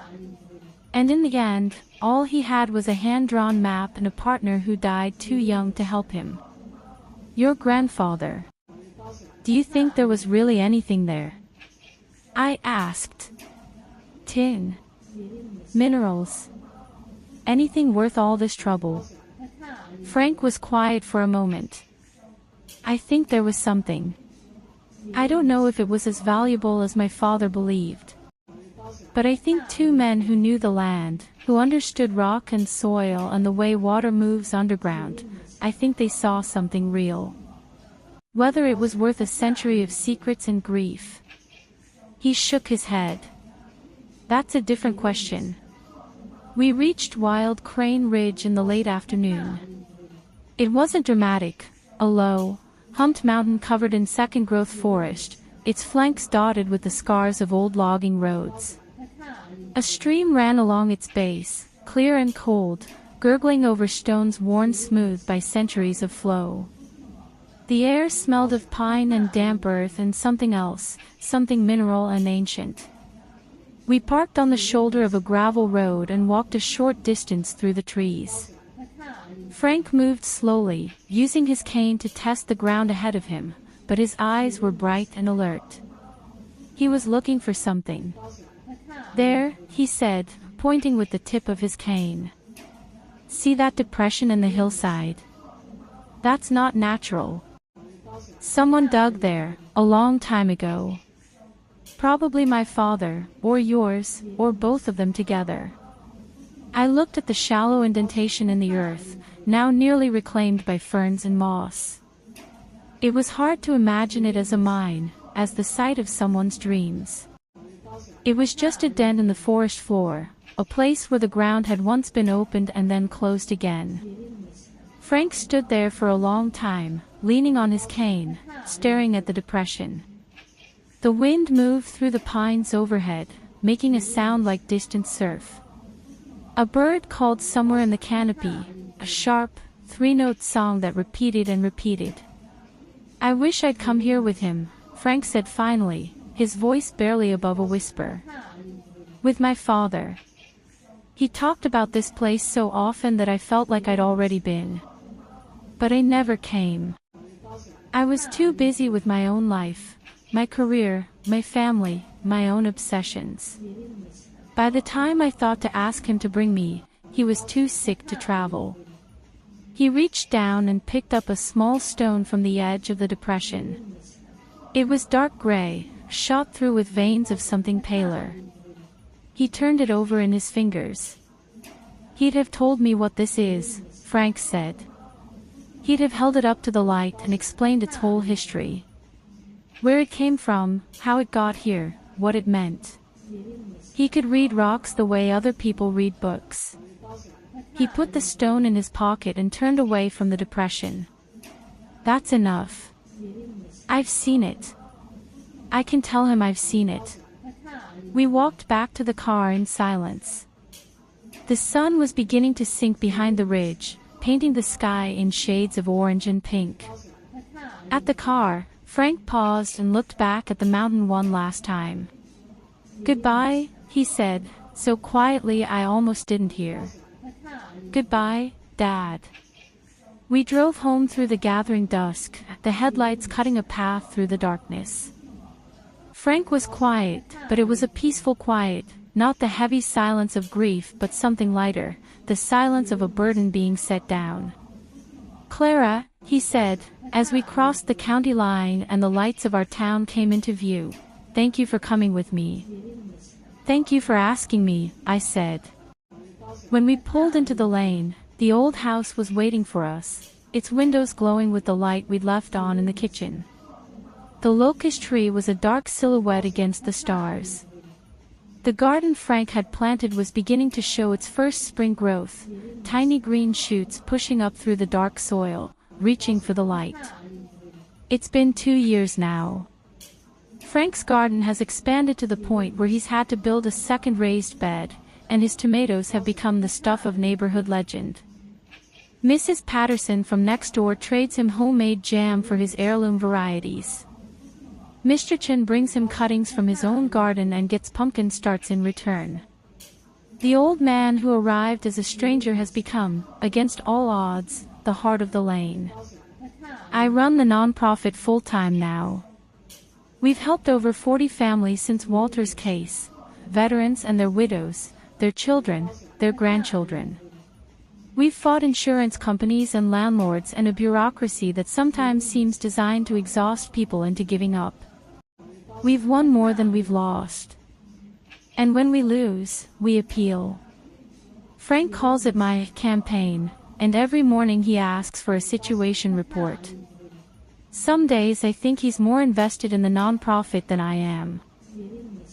And in the end, all he had was a hand-drawn map and a partner who died too young to help him. Your grandfather. Do you think there was really anything there? I asked. Tin. Minerals. Anything worth all this trouble? Frank was quiet for a moment. I think there was something. I don't know if it was as valuable as my father believed. But I think 2 men who knew the land, who understood rock and soil and the way water moves underground, I think they saw something real. Whether it was worth a century of secrets and grief. He shook his head. That's a different question. We reached Wild Crane Ridge in the late afternoon. It wasn't dramatic, a low, humped mountain covered in second-growth forest, its flanks dotted with the scars of old logging roads. A stream ran along its base, clear and cold, gurgling over stones worn smooth by centuries of flow. The air smelled of pine and damp earth and something else, something mineral and ancient. We parked on the shoulder of a gravel road and walked a short distance through the trees. Frank moved slowly, using his cane to test the ground ahead of him, but his eyes were bright and alert. He was looking for something. "There," he said, pointing with the tip of his cane. "See that depression in the hillside? That's not natural. Someone dug there, a long time ago. Probably my father, or yours, or both of them together." I looked at the shallow indentation in the earth, now nearly reclaimed by ferns and moss. It was hard to imagine it as a mine, as the site of someone's dreams. It was just a dent in the forest floor, a place where the ground had once been opened and then closed again. Frank stood there for a long time, leaning on his cane, staring at the depression. The wind moved through the pines overhead, making a sound like distant surf. A bird called somewhere in the canopy, a sharp, three-note song that repeated and repeated. "I wish I'd come here with him," Frank said finally, his voice barely above a whisper. "With my father. He talked about this place so often that I felt like I'd already been. But I never came. I was too busy with my own life, my career, my family, my own obsessions. By the time I thought to ask him to bring me, he was too sick to travel." He reached down and picked up a small stone from the edge of the depression. It was dark gray, shot through with veins of something paler. He turned it over in his fingers. "He'd have told me what this is," Frank said. "He'd have held it up to the light and explained its whole history. Where it came from, how it got here, what it meant. He could read rocks the way other people read books." He put the stone in his pocket and turned away from the depression. "That's enough. I've seen it. I can tell him I've seen it." We walked back to the car in silence. The sun was beginning to sink behind the ridge, painting the sky in shades of orange and pink. At the car, Frank paused and looked back at the mountain one last time. "Goodbye," he said, so quietly I almost didn't hear. "Goodbye, Dad." We drove home through the gathering dusk, the headlights cutting a path through the darkness. Frank was quiet, but it was a peaceful quiet, not the heavy silence of grief but something lighter, the silence of a burden being set down. "Clara," he said, as we crossed the county line and the lights of our town came into view, "thank you for coming with me." "Thank you for asking me," I said. When we pulled into the lane, the old house was waiting for us, its windows glowing with the light we'd left on in the kitchen. The locust tree was a dark silhouette against the stars. The garden Frank had planted was beginning to show its first spring growth, tiny green shoots pushing up through the dark soil, reaching for the light. It's been 2 years now. Frank's garden has expanded to the point where he's had to build a second raised bed, and his tomatoes have become the stuff of neighborhood legend. Mrs. Patterson from next door trades him homemade jam for his heirloom varieties. Mr. Chen brings him cuttings from his own garden and gets pumpkin starts in return. The old man who arrived as a stranger has become, against all odds, the heart of the lane. I run the nonprofit full-time now. We've helped over 40 families since Walter's case, veterans and their widows, their children, their grandchildren. We've fought insurance companies and landlords and a bureaucracy that sometimes seems designed to exhaust people into giving up. We've won more than we've lost. And when we lose, we appeal. Frank calls it my campaign, and every morning he asks for a situation report. Some days I think he's more invested in the nonprofit than I am.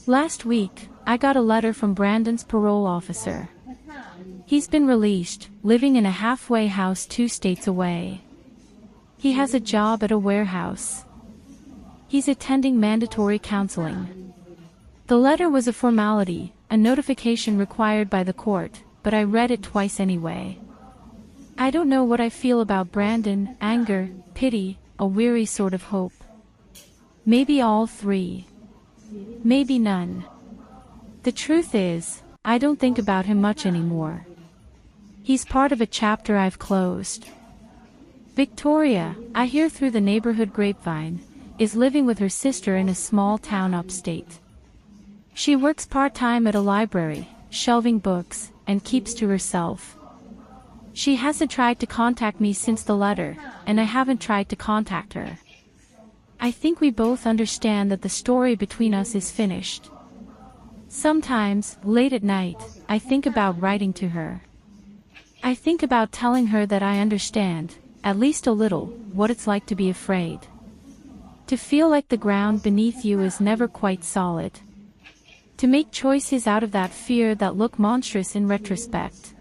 Last week, I got a letter from Brandon's parole officer. He's been released, living in a halfway house 2 states away. He has a job at a warehouse. He's attending mandatory counseling. The letter was a formality, a notification required by the court, but I read it twice anyway. I don't know what I feel about Brandon: anger, pity, a weary sort of hope. Maybe all three. Maybe none. The truth is, I don't think about him much anymore. He's part of a chapter I've closed. Victoria, I hear through the neighborhood grapevine, is living with her sister in a small town upstate. She works part-time at a library, shelving books, and keeps to herself. She hasn't tried to contact me since the letter, and I haven't tried to contact her. I think we both understand that the story between us is finished. Sometimes, late at night, I think about writing to her. I think about telling her that I understand, at least a little, what it's like to be afraid. To feel like the ground beneath you is never quite solid. To make choices out of that fear that look monstrous in retrospect.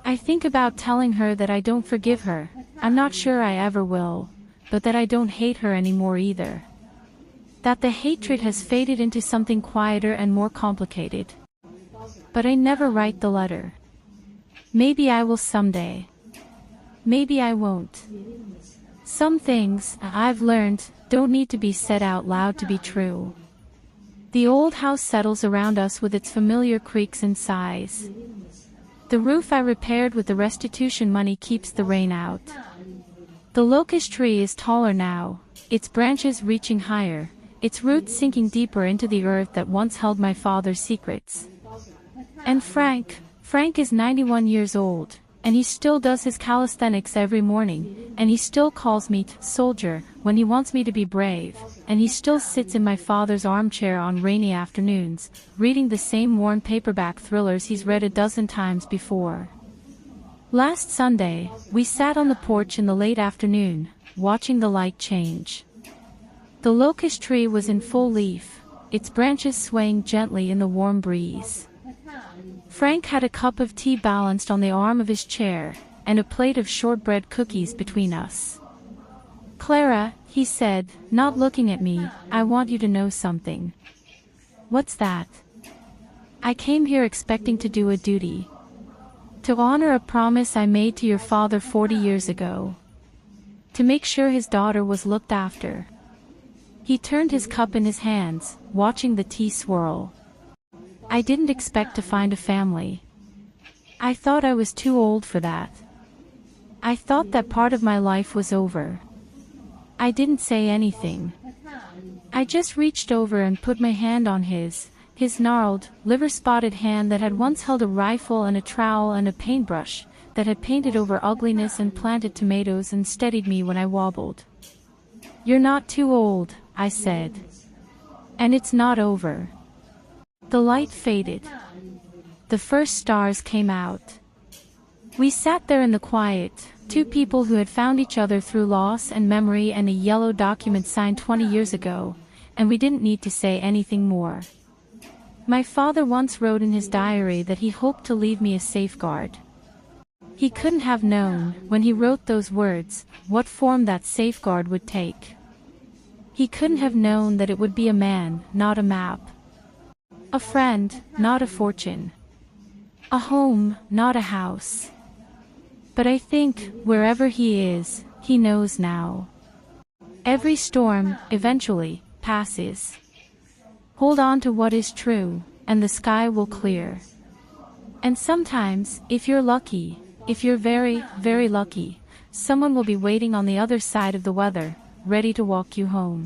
I think about telling her that I don't forgive her, I'm not sure I ever will, but that I don't hate her anymore either. That the hatred has faded into something quieter and more complicated. But I never write the letter. Maybe I will someday. Maybe I won't. Some things, I've learned, don't need to be said out loud to be true. The old house settles around us with its familiar creaks and sighs. The roof I repaired with the restitution money keeps the rain out. The locust tree is taller now, its branches reaching higher, its roots sinking deeper into the earth that once held my father's secrets. And Frank is 91 years old, and he still does his calisthenics every morning, and he still calls me soldier when he wants me to be brave, and he still sits in my father's armchair on rainy afternoons, reading the same worn paperback thrillers he's read a dozen times before. Last Sunday, we sat on the porch in the late afternoon, watching the light change. The locust tree was in full leaf, its branches swaying gently in the warm breeze. Frank had a cup of tea balanced on the arm of his chair, and a plate of shortbread cookies between us. "Clara," he said, not looking at me, "I want you to know something." "What's that?" "I came here expecting to do a duty. To honor a promise I made to your father 40 years ago. To make sure his daughter was looked after." He turned his cup in his hands, watching the tea swirl. "I didn't expect to find a family. I thought I was too old for that. I thought that part of my life was over." I didn't say anything. I just reached over and put my hand on his gnarled, liver-spotted hand that had once held a rifle and a trowel and a paintbrush, that had painted over ugliness and planted tomatoes and steadied me when I wobbled. "You're not too old," I said. "And it's not over." The light faded. The first stars came out. We sat there in the quiet, two people who had found each other through loss and memory and a yellow document signed 20 years ago, and we didn't need to say anything more. My father once wrote in his diary that he hoped to leave me a safeguard. He couldn't have known, when he wrote those words, what form that safeguard would take. He couldn't have known that it would be a man, not a map. A friend, not a fortune. A home, not a house. But I think, wherever he is, he knows now. Every storm, eventually, passes. Hold on to what is true, and the sky will clear. And sometimes, if you're lucky, if you're very, very lucky, someone will be waiting on the other side of the weather, ready to walk you home.